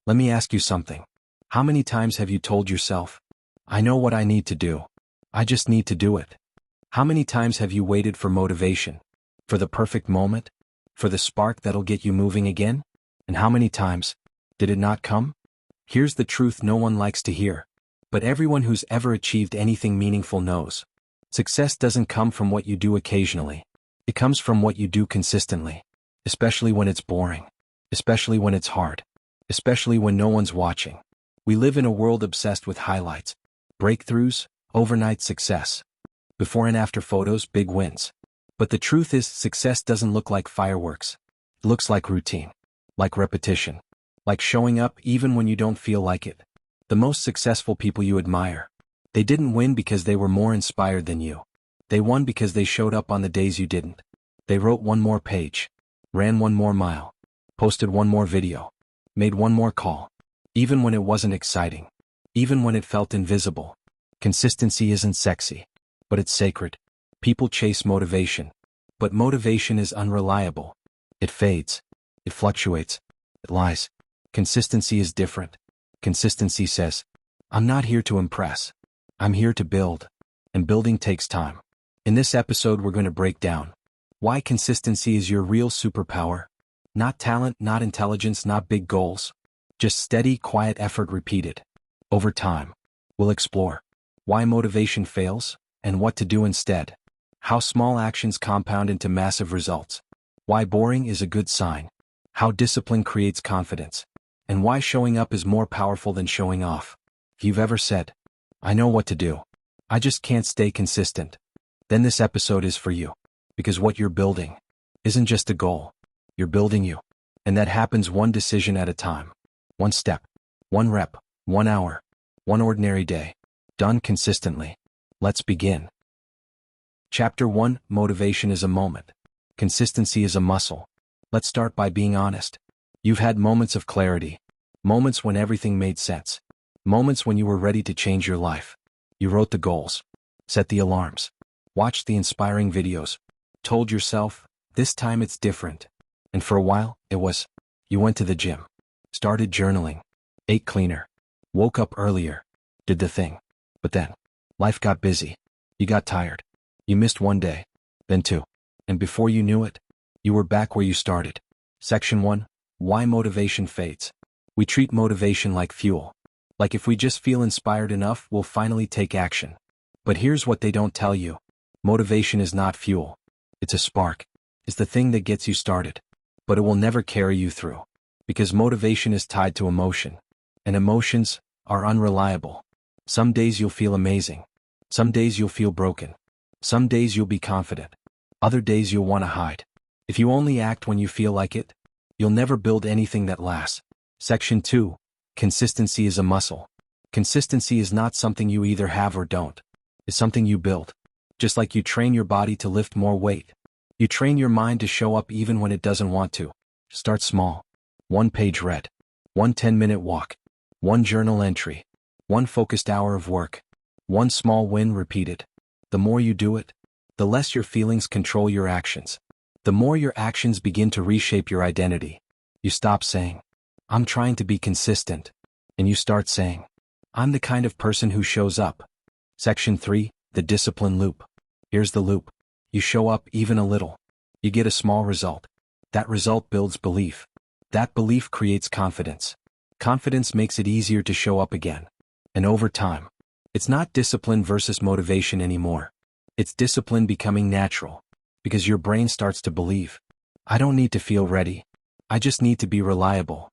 Let me ask you something. How many times have you told yourself, I know what I need to do. I just need to do it? How many times have you waited for motivation? For the perfect moment? For the spark that'll get you moving again? And how many times did it not come? Here's the truth no one likes to hear, but everyone who's ever achieved anything meaningful knows. Success doesn't come from what you do occasionally. It comes from what you do consistently, especially when it's boring, especially when it's hard, especially when no one's watching. We live in a world obsessed with highlights, breakthroughs, overnight success, before and after photos, big wins. But the truth is, success doesn't look like fireworks. It looks like routine, like repetition, like showing up even when you don't feel like it. The most successful people you admire, they didn't win because they were more inspired than you. They won because they showed up on the days you didn't. They wrote one more page, ran one more mile, posted one more video, made one more call, even when it wasn't exciting, even when it felt invisible. Consistency isn't sexy, but it's sacred. People chase motivation, but motivation is unreliable. It fades, it fluctuates, it lies. Consistency is different. Consistency says, I'm not here to impress. I'm here to build, and building takes time. In this episode, we're going to break down why consistency is your real superpower. Not talent, not intelligence, not big goals. Just steady, quiet effort repeated over time. We'll explore why motivation fails and what to do instead. How small actions compound into massive results. Why boring is a good sign. How discipline creates confidence. And why showing up is more powerful than showing off. If you've ever said, I know what to do, I just can't stay consistent, then this episode is for you. Because what you're building isn't just a goal. You're building you. And that happens one decision at a time. One step, one rep, 1 hour, one ordinary day. Done consistently. Let's begin. Chapter 1, Motivation is a moment. Consistency is a muscle. Let's start by being honest. You've had moments of clarity. Moments when everything made sense. Moments when you were ready to change your life. You wrote the goals. Set the alarms. Watched the inspiring videos. Told yourself, this time it's different. And for a while, it was. You went to the gym. Started journaling. Ate cleaner. Woke up earlier. Did the thing. But then, life got busy. You got tired. You missed one day. Then two. And before you knew it, you were back where you started. Section 1. Why motivation fades. We treat motivation like fuel. Like if we just feel inspired enough, we'll finally take action. But here's what they don't tell you. Motivation is not fuel. It's a spark. It's the thing that gets you started. But it will never carry you through. Because motivation is tied to emotion. And emotions are unreliable. Some days you'll feel amazing. Some days you'll feel broken. Some days you'll be confident. Other days you'll want to hide. If you only act when you feel like it, you'll never build anything that lasts. Section 2. Consistency is a muscle. Consistency is not something you either have or don't. It's something you build. Just like you train your body to lift more weight. You train your mind to show up even when it doesn't want to. Start small. 1 page read. 1 10-minute walk. 1 journal entry. 1 focused hour of work. 1 small win repeated. The more you do it, the less your feelings control your actions. The more your actions begin to reshape your identity. You stop saying, I'm trying to be consistent. And you start saying, I'm the kind of person who shows up. Section 3, the discipline loop. Here's the loop. You show up even a little. You get a small result. That result builds belief. That belief creates confidence. Confidence makes it easier to show up again. And over time, it's not discipline versus motivation anymore. It's discipline becoming natural. Because your brain starts to believe, I don't need to feel ready. I just need to be reliable.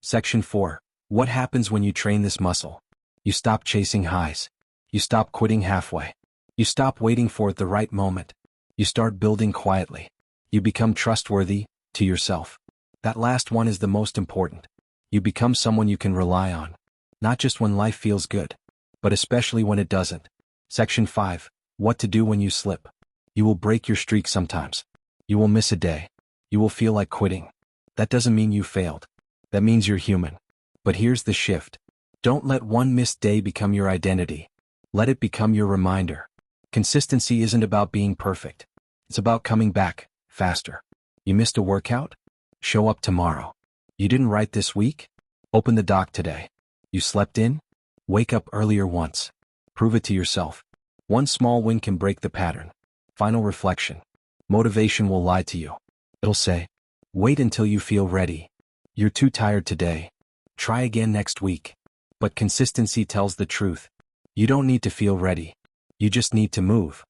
Section 4. What happens when you train this muscle? You stop chasing highs. You stop quitting halfway. You stop waiting for the right moment. You start building quietly. You become trustworthy to yourself. That last one is the most important. You become someone you can rely on. Not just when life feels good, but especially when it doesn't. Section 5. What to do when you slip. You will break your streak sometimes. You will miss a day. You will feel like quitting. That doesn't mean you failed. That means you're human. But here's the shift. Don't let one missed day become your identity. Let it become your reminder. Consistency isn't about being perfect. It's about coming back, faster. You missed a workout? Show up tomorrow. You didn't write this week? Open the doc today. You slept in? Wake up earlier once. Prove it to yourself. One small win can break the pattern. Final reflection. Motivation will lie to you. It'll say, wait until you feel ready. You're too tired today. Try again next week. But consistency tells the truth. You don't need to feel ready. You just need to move.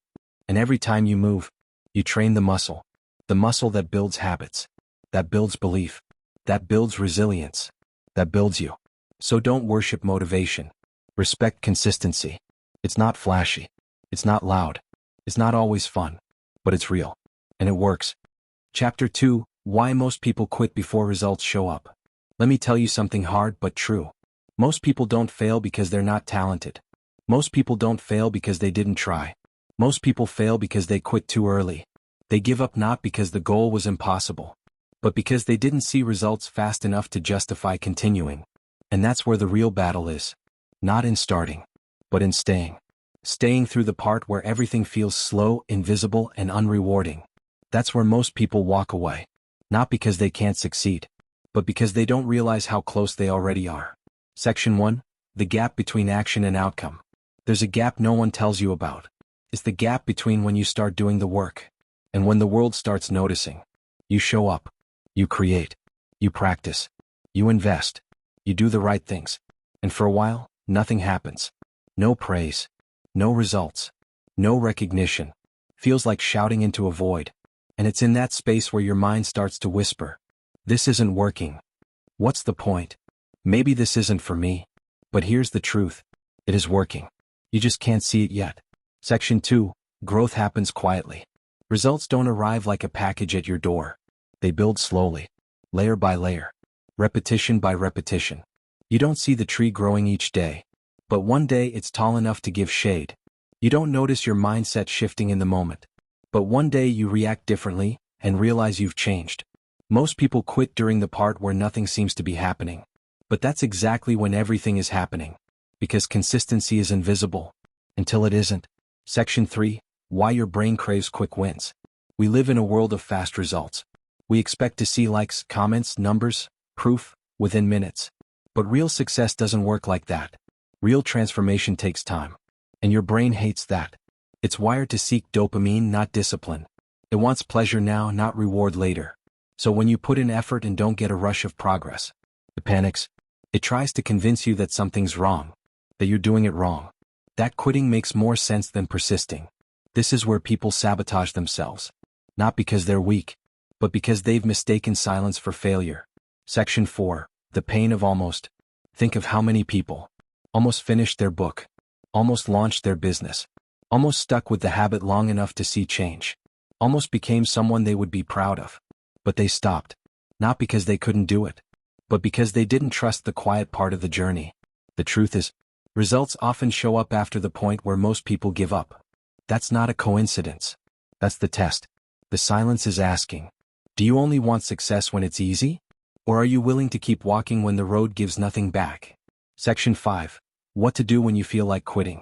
And every time you move, you train the muscle that builds habits, that builds belief, that builds resilience, that builds you. So don't worship motivation. Respect consistency. It's not flashy. It's not loud. It's not always fun. But it's real. And it works. Chapter 2, Why Most People Quit Before Results Show Up. Let me tell you something hard but true. Most people don't fail because they're not talented. Most people don't fail because they didn't try. Most people fail because they quit too early. They give up not because the goal was impossible, but because they didn't see results fast enough to justify continuing. And that's where the real battle is. Not in starting, but in staying. Staying through the part where everything feels slow, invisible, and unrewarding. That's where most people walk away. Not because they can't succeed, but because they don't realize how close they already are. Section 1, The Gap Between Action and Outcome. There's a gap no one tells you about. It's the gap between when you start doing the work and when the world starts noticing. You show up. You create. You practice. You invest. You do the right things. And for a while, nothing happens. No praise. No results. No recognition. Feels like shouting into a void. And it's in that space where your mind starts to whisper, this isn't working. What's the point? Maybe this isn't for me. But here's the truth. It is working. You just can't see it yet. Section 2, Growth Happens Quietly. Results don't arrive like a package at your door. They build slowly, layer by layer, repetition by repetition. You don't see the tree growing each day, but one day it's tall enough to give shade. You don't notice your mindset shifting in the moment, but one day you react differently and realize you've changed. Most people quit during the part where nothing seems to be happening, but that's exactly when everything is happening, because consistency is invisible until it isn't. Section 3, Why Your Brain Craves Quick Wins. We live in a world of fast results. We expect to see likes, comments, numbers, proof, within minutes. But real success doesn't work like that. Real transformation takes time. And your brain hates that. It's wired to seek dopamine, not discipline. It wants pleasure now, not reward later. So when you put in effort and don't get a rush of progress, it panics. It tries to convince you that something's wrong, that you're doing it wrong. That quitting makes more sense than persisting. This is where people sabotage themselves. Not because they're weak, but because they've mistaken silence for failure. Section 4, The Pain of Almost. Think of how many people almost finished their book, almost launched their business, almost stuck with the habit long enough to see change, almost became someone they would be proud of. But they stopped. Not because they couldn't do it, but because they didn't trust the quiet part of the journey. The truth is, results often show up after the point where most people give up. That's not a coincidence. That's the test. The silence is asking, do you only want success when it's easy? Or are you willing to keep walking when the road gives nothing back? Section 5, What to Do When You Feel Like Quitting.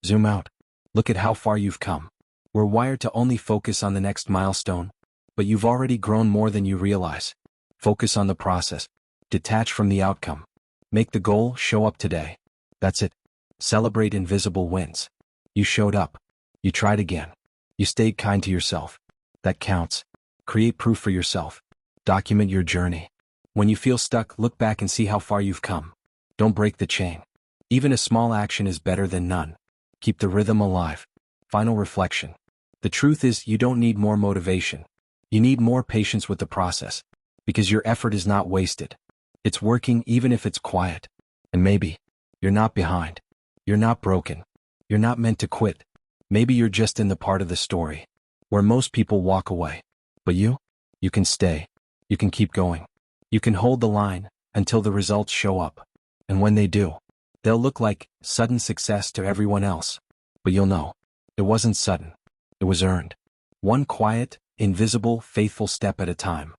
Zoom out. Look at how far you've come. We're wired to only focus on the next milestone, but you've already grown more than you realize. Focus on the process. Detach from the outcome. Make the goal show up today. That's it. Celebrate invisible wins. You showed up. You tried again. You stayed kind to yourself. That counts. Create proof for yourself. Document your journey. When you feel stuck, look back and see how far you've come. Don't break the chain. Even a small action is better than none. Keep the rhythm alive. Final reflection. The truth is, you don't need more motivation. You need more patience with the process. Because your effort is not wasted. It's working even if it's quiet. And maybe you're not behind. You're not broken. You're not meant to quit. Maybe you're just in the part of the story where most people walk away. But you can stay. You can keep going. You can hold the line until the results show up. And when they do, they'll look like sudden success to everyone else. But you'll know, it wasn't sudden. It was earned. One quiet, invisible, faithful step at a time.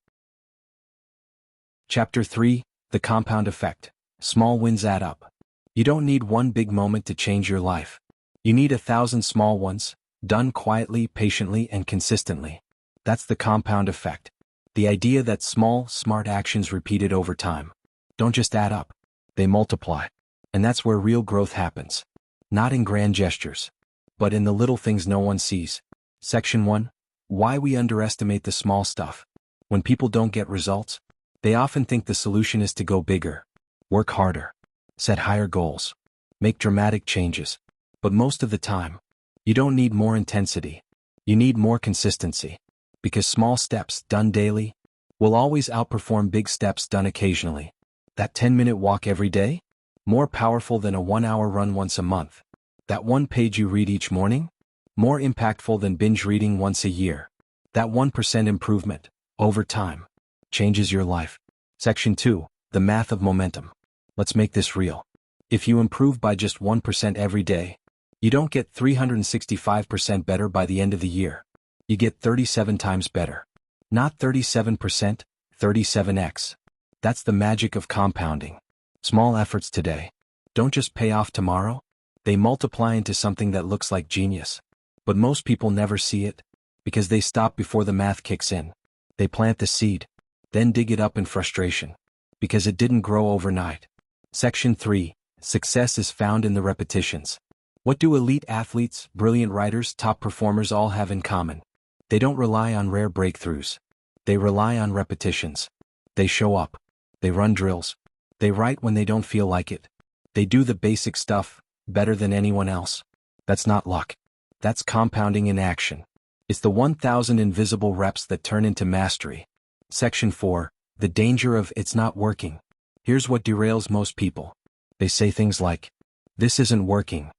Chapter 3, The Compound Effect. Small wins add up. You don't need one big moment to change your life. You need 1,000 small ones, done quietly, patiently, and consistently. That's the compound effect. The idea that small, smart actions repeated over time don't just add up. they multiply. And that's where real growth happens. Not in grand gestures, but in the little things no one sees. Section 1. Why we underestimate the small stuff. When people don't get results, they often think the solution is to go bigger, work harder, set higher goals, make dramatic changes. But most of the time, you don't need more intensity. You need more consistency. Because small steps done daily will always outperform big steps done occasionally. That 10-minute walk every day? More powerful than a 1-hour run once a month. That 1 page you read each morning? More impactful than binge reading once a year. That 1% improvement, over time, changes your life. Section 2. The math of momentum. Let's make this real. If you improve by just 1% every day, you don't get 365% better by the end of the year. You get 37 times better. Not 37%, 37x. That's the magic of compounding. Small efforts today don't just pay off tomorrow, they multiply into something that looks like genius. But most people never see it, because they stop before the math kicks in. They plant the seed, then dig it up in frustration, because it didn't grow overnight. Section 3. Success is found in the repetitions. What do elite athletes, brilliant writers, top performers all have in common? They don't rely on rare breakthroughs. They rely on repetitions. They show up. They run drills. They write when they don't feel like it. They do the basic stuff better than anyone else. That's not luck. That's compounding in action. It's the 1,000 invisible reps that turn into mastery. Section 4. The danger of it's not working. Here's what derails most people. They say things like, this isn't working.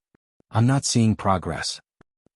I'm not seeing progress.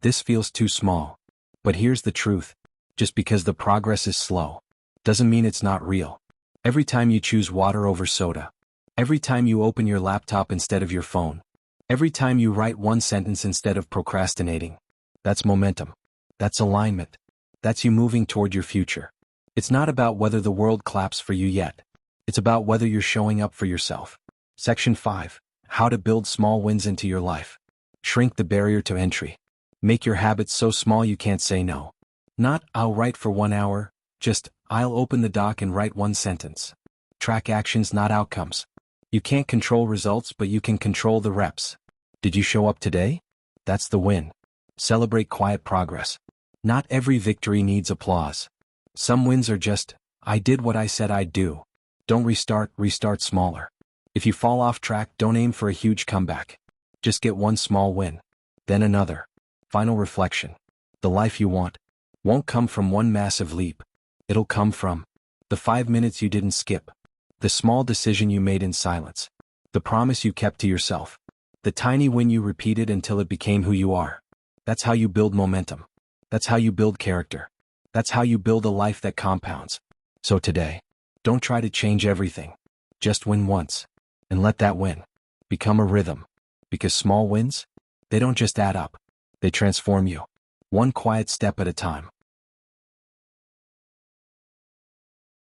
This feels too small. But here's the truth. Just because the progress is slow, doesn't mean it's not real. Every time you choose water over soda, every time you open your laptop instead of your phone, every time you write 1 sentence instead of procrastinating, that's momentum. That's alignment. That's you moving toward your future. It's not about whether the world claps for you yet. It's about whether you're showing up for yourself. Section 5. How to build small wins into your life. Shrink the barrier to entry. Make your habits so small you can't say no. Not, I'll write for 1 hour, just, I'll open the doc and write 1 sentence. Track actions, not outcomes. You can't control results, but you can control the reps. Did you show up today? That's the win. Celebrate quiet progress. Not every victory needs applause. Some wins are just, I did what I said I'd do. Don't restart smaller. If you fall off track, don't aim for a huge comeback. Just get 1 small win. Then another. Final reflection. The life you want won't come from 1 massive leap. It'll come from the 5 minutes you didn't skip, the small decision you made in silence, the promise you kept to yourself, the tiny win you repeated until it became who you are. That's how you build momentum. That's how you build character. That's how you build a life that compounds. So today, don't try to change everything. Just win once. And let that win become a rhythm. Because small wins, they don't just add up. They transform you. 1 quiet step at a time.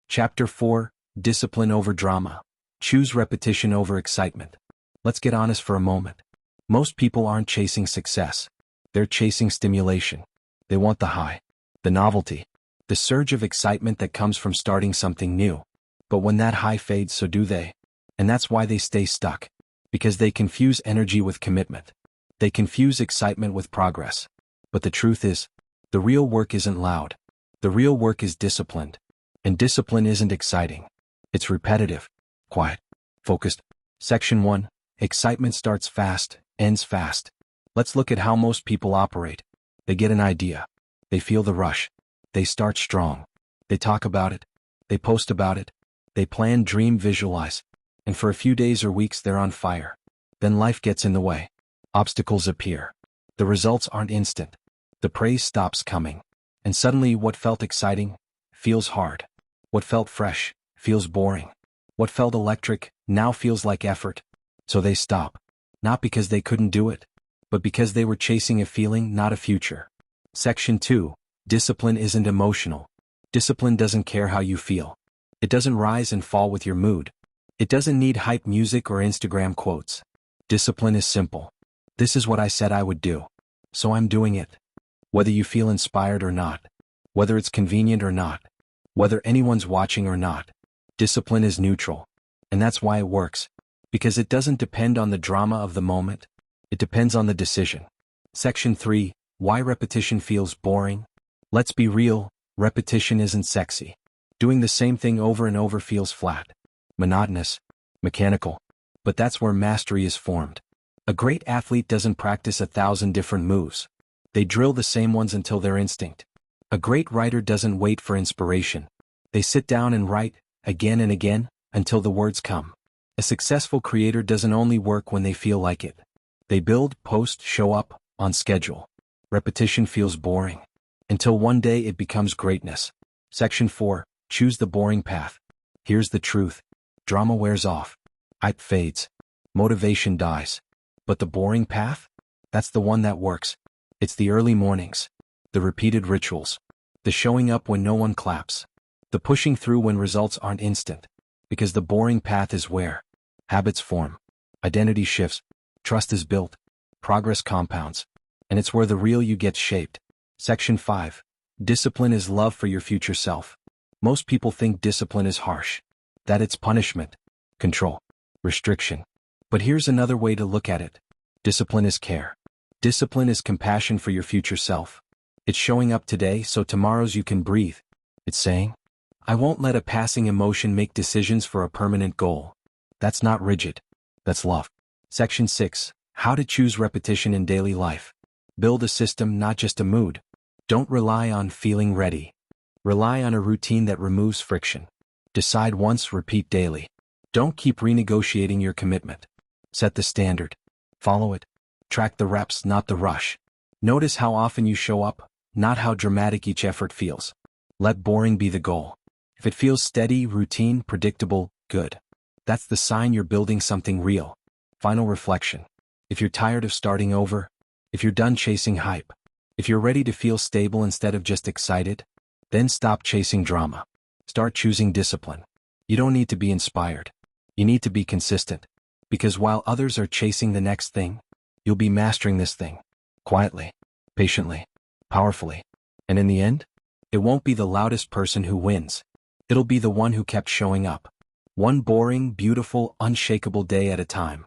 Chapter 4. Discipline over drama. Choose repetition over excitement. Let's get honest for a moment. Most people aren't chasing success. They're chasing stimulation. They want the high, the novelty, the surge of excitement that comes from starting something new. But when that high fades, so do they. And that's why they stay stuck. Because they confuse energy with commitment. They confuse excitement with progress. But the truth is, the real work isn't loud. The real work is disciplined. And discipline isn't exciting. It's repetitive, quiet, focused. Section 1. Excitement starts fast, ends fast. Let's look at how most people operate. They get an idea. They feel the rush. They start strong. They talk about it. They post about it. They plan, dream, visualize. And for a few days or weeks they're on fire. Then life gets in the way. Obstacles appear. The results aren't instant. The praise stops coming. And suddenly what felt exciting feels hard. What felt fresh feels boring. What felt electric now feels like effort. So they stop. Not because they couldn't do it, but because they were chasing a feeling, not a future. Section 2. Discipline isn't emotional. Discipline doesn't care how you feel. It doesn't rise and fall with your mood. It doesn't need hype music or Instagram quotes. Discipline is simple. This is what I said I would do. So I'm doing it. Whether you feel inspired or not. Whether it's convenient or not. Whether anyone's watching or not. Discipline is neutral. And that's why it works. Because it doesn't depend on the drama of the moment. It depends on the decision. Section 3. Why repetition feels boring? Let's be real, repetition isn't sexy. Doing the same thing over and over feels flat, monotonous, mechanical. But that's where mastery is formed. A great athlete doesn't practice 1,000 different moves. They drill the same ones until they're instinct. A great writer doesn't wait for inspiration. They sit down and write, again and again, until the words come. A successful creator doesn't only work when they feel like it. They build, post, show up, on schedule. Repetition feels boring. Until one day it becomes greatness. Section 4. Choose the boring path. Here's the truth. Drama wears off. Hype fades. Motivation dies. But the boring path? That's the one that works. It's the early mornings. The repeated rituals. The showing up when no one claps. The pushing through when results aren't instant. Because the boring path is where habits form. Identity shifts. Trust is built. Progress compounds. And it's where the real you gets shaped. Section 5. Discipline is love for your future self. Most people think discipline is harsh. That it's punishment, control, restriction. But here's another way to look at it. Discipline is care. Discipline is compassion for your future self. It's showing up today so tomorrow's you can breathe. It's saying, I won't let a passing emotion make decisions for a permanent goal. That's not rigid. That's love. Section 6. How to choose repetition in daily life. Build a system, not just a mood. Don't rely on feeling ready. Rely on a routine that removes friction. Decide once, repeat daily. Don't keep renegotiating your commitment. Set the standard. Follow it. Track the reps, not the rush. Notice how often you show up, not how dramatic each effort feels. Let boring be the goal. If it feels steady, routine, predictable, good. That's the sign you're building something real. Final reflection. If you're tired of starting over, if you're done chasing hype, if you're ready to feel stable instead of just excited, then stop chasing drama. Start choosing discipline. You don't need to be inspired. You need to be consistent. Because while others are chasing the next thing, you'll be mastering this thing. Quietly, patiently, powerfully. And in the end, it won't be the loudest person who wins. It'll be the one who kept showing up. One boring, beautiful, unshakable day at a time.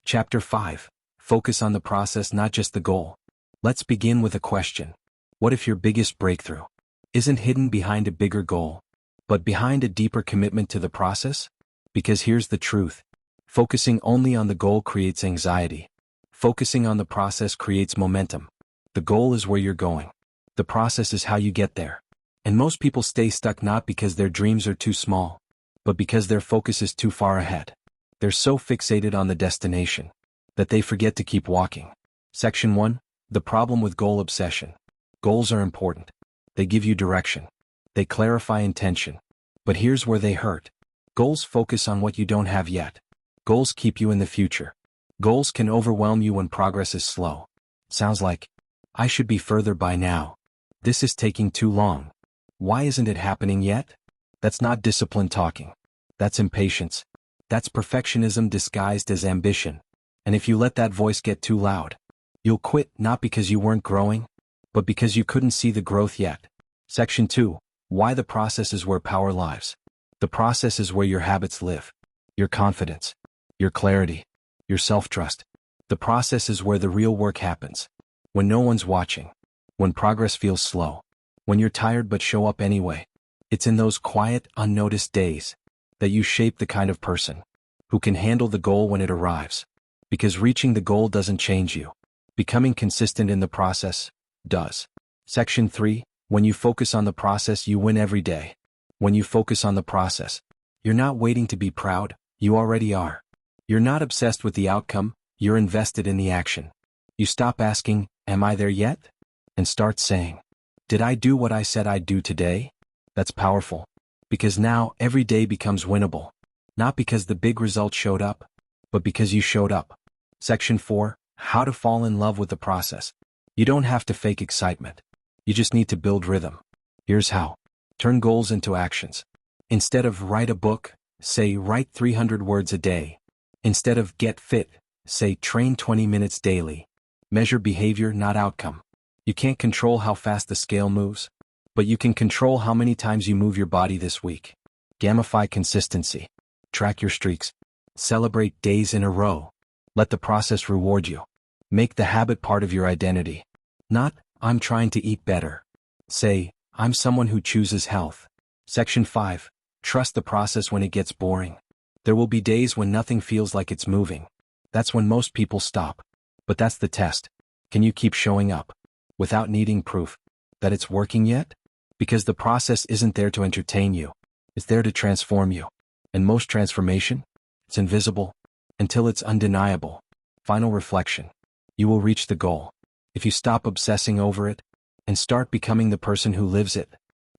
Chapter 5. Focus on the process, not just the goal. Let's begin with a question. What if your biggest breakthrough isn't hidden behind a bigger goal, but behind a deeper commitment to the process? Because here's the truth. Focusing only on the goal creates anxiety. Focusing on the process creates momentum. The goal is where you're going. The process is how you get there. And most people stay stuck not because their dreams are too small, but because their focus is too far ahead. They're so fixated on the destination that they forget to keep walking. Section 1. The problem with goal obsession. Goals are important. They give you direction. They clarify intention. But here's where they hurt. Goals focus on what you don't have yet. Goals keep you in the future. Goals can overwhelm you when progress is slow. Sounds like, I should be further by now. This is taking too long. Why isn't it happening yet? That's not discipline talking. That's impatience. That's perfectionism disguised as ambition. And if you let that voice get too loud, you'll quit not because you weren't growing, but because you couldn't see the growth yet. Section 2. Why the process is where power lives. The process is where your habits live. Your confidence. Your clarity. Your self-trust. The process is where the real work happens. When no one's watching. When progress feels slow. When you're tired but show up anyway. It's in those quiet, unnoticed days that you shape the kind of person who can handle the goal when it arrives. Because reaching the goal doesn't change you. Becoming consistent in the process does. Section 3. When you focus on the process, you win every day. When you focus on the process, you're not waiting to be proud, you already are. You're not obsessed with the outcome, you're invested in the action. You stop asking, am I there yet? And start saying, did I do what I said I'd do today? That's powerful. Because now every day becomes winnable. Not because the big result showed up, but because you showed up. Section 4. How to fall in love with the process. You don't have to fake excitement. You just need to build rhythm. Here's how. Turn goals into actions. Instead of write a book, say write 300 words a day. Instead of get fit, say train 20 minutes daily. Measure behavior, not outcome. You can't control how fast the scale moves, But you can control how many times you move your body this week. Gamify consistency. Track your streaks. Celebrate days in a row. Let the process reward you. Make the habit part of your identity. Not, I'm trying to eat better. Say, I'm someone who chooses health. Section 5. Trust the process when it gets boring. There will be days when nothing feels like it's moving. That's when most people stop. But that's the test. Can you keep showing up without needing proof that it's working yet? Because the process isn't there to entertain you. It's there to transform you. And most transformation, it's invisible until it's undeniable. Final reflection. You will reach the goal if you stop obsessing over it and start becoming the person who lives it.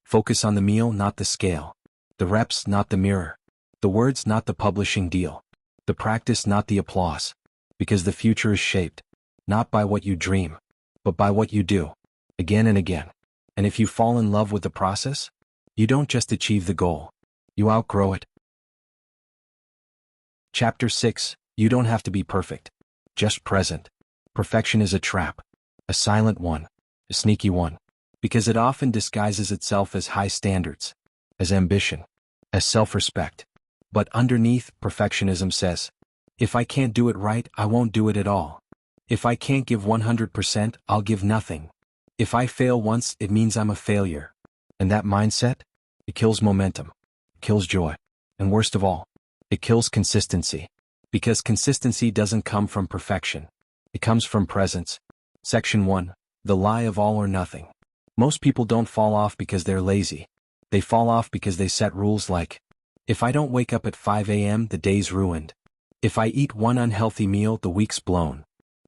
Focus on the meal, not the scale. The reps, not the mirror. The words, not the publishing deal. The practice, not the applause. Because the future is shaped not by what you dream, but by what you do, again and again. And if you fall in love with the process, you don't just achieve the goal, you outgrow it. Chapter 6. You don't have to be perfect, just present. Perfection is a trap, a silent one, a sneaky one, because it often disguises itself as high standards, as ambition, as self-respect. But underneath, perfectionism says, if I can't do it right, I won't do it at all. If I can't give 100%, I'll give nothing. If I fail once, it means I'm a failure. And that mindset, it kills momentum, kills joy, and worst of all, it kills consistency. Because consistency doesn't come from perfection. It comes from presence. Section 1. The lie of all or nothing. Most people don't fall off because they're lazy. They fall off because they set rules like, if I don't wake up at 5 a.m., the day's ruined. If I eat one unhealthy meal, the week's blown.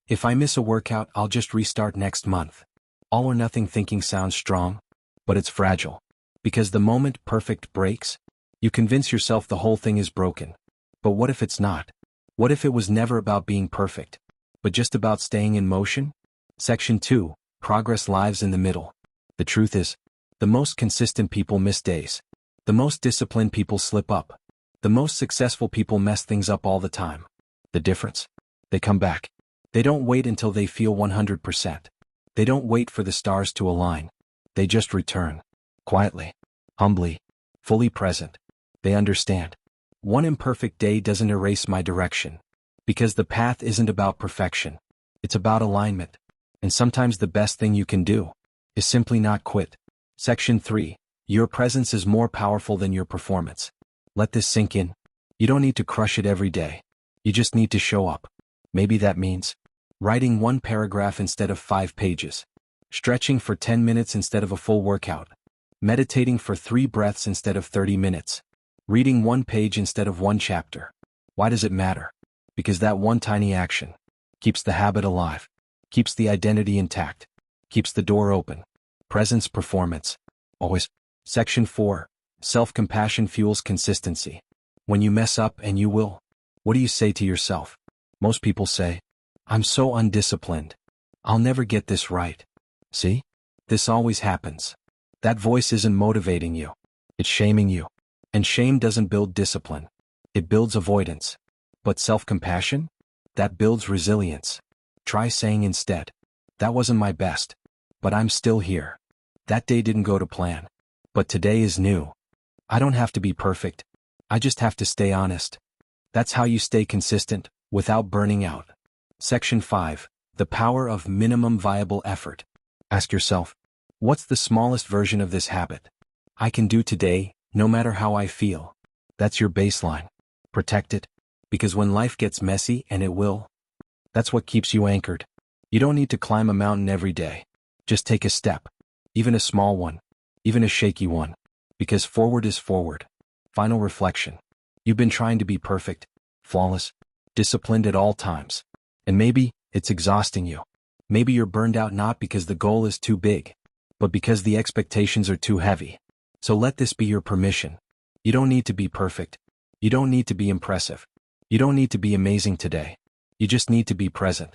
If I miss a workout, I'll just restart next month. All or nothing thinking sounds strong, but it's fragile. Because the moment perfect breaks, you convince yourself the whole thing is broken. But what if it's not? What if it was never about being perfect, but just about staying in motion? Section 2. Progress lives in the middle. The truth is, the most consistent people miss days. The most disciplined people slip up. The most successful people mess things up all the time. The difference? They come back. They don't wait until they feel 100%. They don't wait for the stars to align. They just return. Quietly. Humbly. Fully present. They understand. One imperfect day doesn't erase my direction. Because the path isn't about perfection. It's about alignment. And sometimes the best thing you can do is simply not quit. Section 3. Your presence is more powerful than your performance. Let this sink in. You don't need to crush it every day. You just need to show up. Maybe that means writing one paragraph instead of 5 pages, stretching for 10 minutes instead of a full workout, meditating for 3 breaths instead of 30 minutes, reading 1 page instead of 1 chapter. Why does it matter? Because that one tiny action keeps the habit alive, keeps the identity intact, keeps the door open. Presence, performance. Always. Section 4. Self-compassion fuels consistency. When you mess up, and you will, what do you say to yourself? Most people say, I'm so undisciplined. I'll never get this right. See? This always happens. That voice isn't motivating you. It's shaming you. And shame doesn't build discipline. It builds avoidance. But self-compassion? That builds resilience. Try saying instead, that wasn't my best, but I'm still here. That day didn't go to plan. But today is new. I don't have to be perfect. I just have to stay honest. That's how you stay consistent, without burning out. Section 5. The power of minimum viable effort. Ask yourself, what's the smallest version of this habit I can do today, no matter how I feel? That's your baseline. Protect it, because when life gets messy, and it will, that's what keeps you anchored. You don't need to climb a mountain every day. Just take a step, even a small one, even a shaky one, because forward is forward. Final reflection. You've been trying to be perfect, flawless, disciplined at all times. And maybe it's exhausting you. Maybe you're burned out not because the goal is too big, but because the expectations are too heavy. So let this be your permission. You don't need to be perfect. You don't need to be impressive. You don't need to be amazing today. You just need to be present.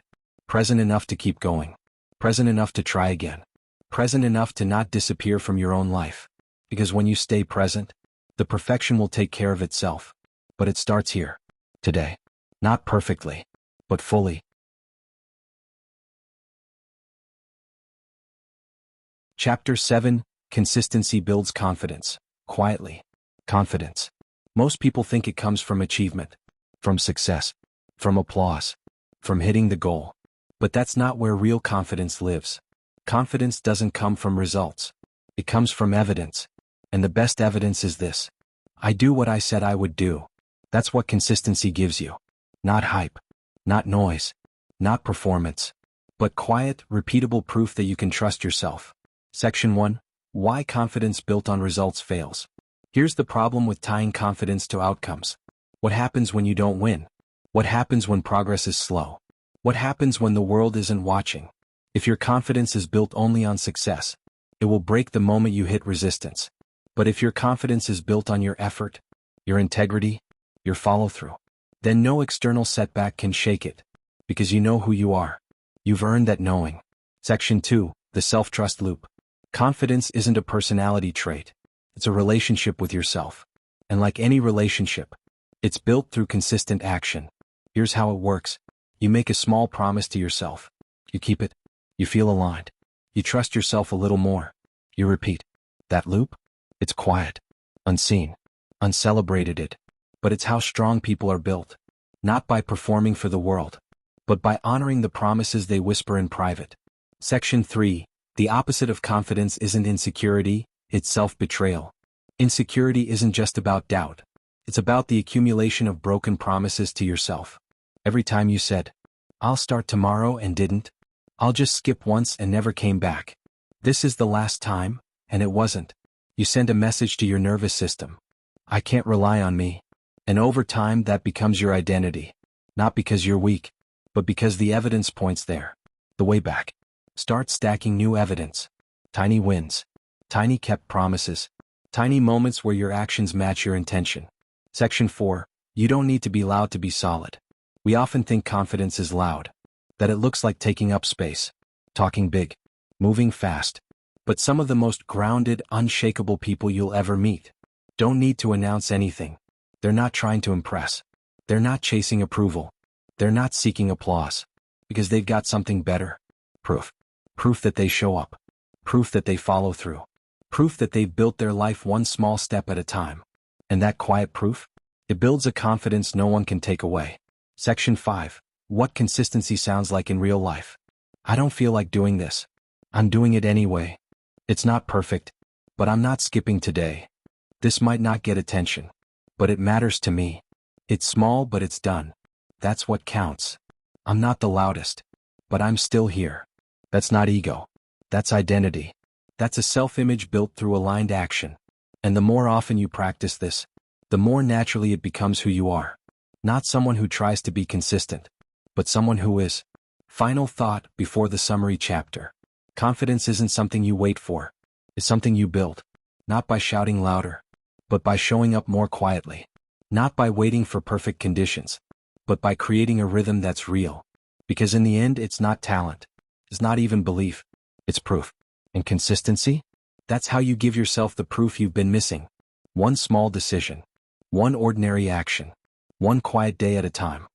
Present enough to keep going. Present enough to try again. Present enough to not disappear from your own life. Because when you stay present, the perfection will take care of itself. But it starts here. Today. Not perfectly, but fully. Chapter 7. Consistency builds confidence. Quietly. Confidence. Most people think it comes from achievement, from success, from applause, from hitting the goal. But that's not where real confidence lives. Confidence doesn't come from results. It comes from evidence. And the best evidence is this. I do what I said I would do. That's what consistency gives you. Not hype. Not noise. Not performance. But quiet, repeatable proof that you can trust yourself. Section 1. Why confidence built on results fails. Here's the problem with tying confidence to outcomes. What happens when you don't win? What happens when progress is slow? What happens when the world isn't watching? If your confidence is built only on success, it will break the moment you hit resistance. But if your confidence is built on your effort, your integrity, your follow-through, then no external setback can shake it, because you know who you are. You've earned that knowing. Section 2. The self-trust loop. Confidence isn't a personality trait. It's a relationship with yourself. And like any relationship, it's built through consistent action. Here's how it works. You make a small promise to yourself. You keep it. You feel aligned. You trust yourself a little more. You repeat. That loop? It's quiet, unseen, uncelebrated, but it's how strong people are built. Not by performing for the world, but by honoring the promises they whisper in private. Section 3. The opposite of confidence isn't insecurity, it's self-betrayal. Insecurity isn't just about doubt. It's about the accumulation of broken promises to yourself. Every time you said, I'll start tomorrow and didn't. I'll just skip once and never came back. This is the last time, and it wasn't. You send a message to your nervous system. I can't rely on me. And over time that becomes your identity. Not because you're weak, but because the evidence points there. The way back. Start stacking new evidence. Tiny wins. Tiny kept promises. Tiny moments where your actions match your intention. Section 4. You don't need to be loud to be solid. We often think confidence is loud. That it looks like taking up space. Talking big. Moving fast. But some of the most grounded, unshakable people you'll ever meet don't need to announce anything. They're not trying to impress. They're not chasing approval. They're not seeking applause. Because they've got something better. Proof. Proof that they show up. Proof that they follow through. Proof that they've built their life one small step at a time. And that quiet proof? It builds a confidence no one can take away. Section 5. What consistency sounds like in real life. I don't feel like doing this. I'm doing it anyway. It's not perfect, but I'm not skipping today. This might not get attention, but it matters to me. It's small, but it's done. That's what counts. I'm not the loudest, but I'm still here. That's not ego. That's identity. That's a self-image built through aligned action. And the more often you practice this, the more naturally it becomes who you are. Not someone who tries to be consistent, but someone who is. Final thought before the summary chapter. Confidence isn't something you wait for. It's something you build. Not by shouting louder, but by showing up more quietly. Not by waiting for perfect conditions, but by creating a rhythm that's real. Because in the end, it's not talent. It's not even belief. It's proof. And consistency? That's how you give yourself the proof you've been missing. One small decision. One ordinary action. One quiet day at a time.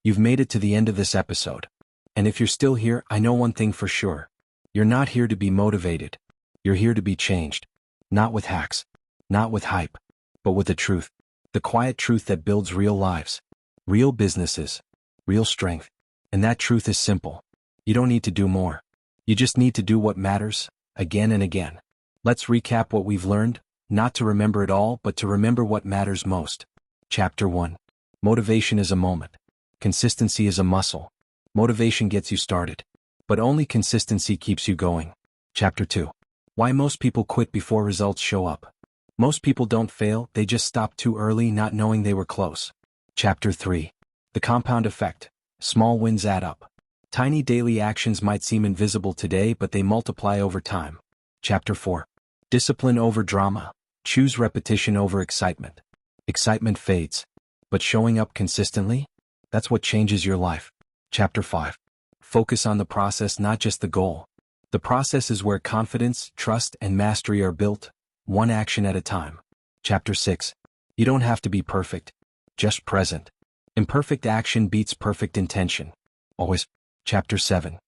You've made it to the end of this episode. And if you're still here, I know one thing for sure. You're not here to be motivated. You're here to be changed. Not with hacks. Not with hype. But with the truth. The quiet truth that builds real lives. Real businesses. Real strength. And that truth is simple. You don't need to do more. You just need to do what matters, again and again. Let's recap what we've learned, not to remember it all, but to remember what matters most. Chapter 1. Motivation is a moment. Consistency is a muscle. Motivation gets you started, but only consistency keeps you going. Chapter 2. Why most people quit before results show up. Most people don't fail, they just stop too early not knowing they were close. Chapter 3. The compound effect. Small wins add up. Tiny daily actions might seem invisible today, but they multiply over time. Chapter 4. Discipline over drama. Choose repetition over excitement. Excitement fades, but showing up consistently? That's what changes your life. Chapter 5. Focus on the process, not just the goal. The process is where confidence, trust, and mastery are built, one action at a time. Chapter 6. You don't have to be perfect, just present. Imperfect action beats perfect intention. Always. Chapter 7.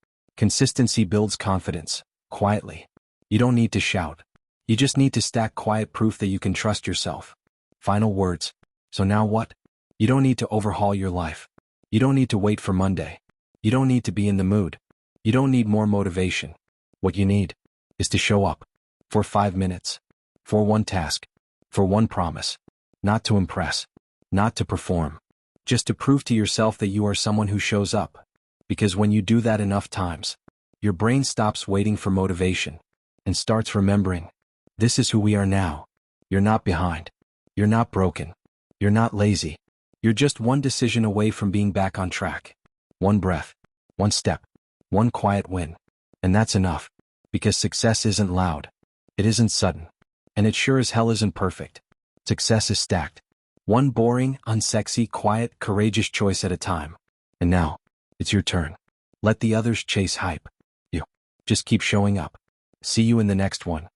Consistency builds confidence, quietly. You don't need to shout. You just need to stack quiet proof that you can trust yourself. Final words. So now what? You don't need to overhaul your life. You don't need to wait for Monday. You don't need to be in the mood. You don't need more motivation. What you need is to show up. For 5 minutes. For one task. For one promise. Not to impress. Not to perform. Just to prove to yourself that you are someone who shows up. Because when you do that enough times, your brain stops waiting for motivation and starts remembering, this is who we are now. You're not behind. You're not broken. You're not lazy. You're just one decision away from being back on track. One breath. One step. One quiet win. And that's enough. Because success isn't loud. It isn't sudden. And it sure as hell isn't perfect. Success is stacked. One boring, unsexy, quiet, courageous choice at a time. And now, it's your turn. Let the others chase hype. You just keep showing up. See you in the next one.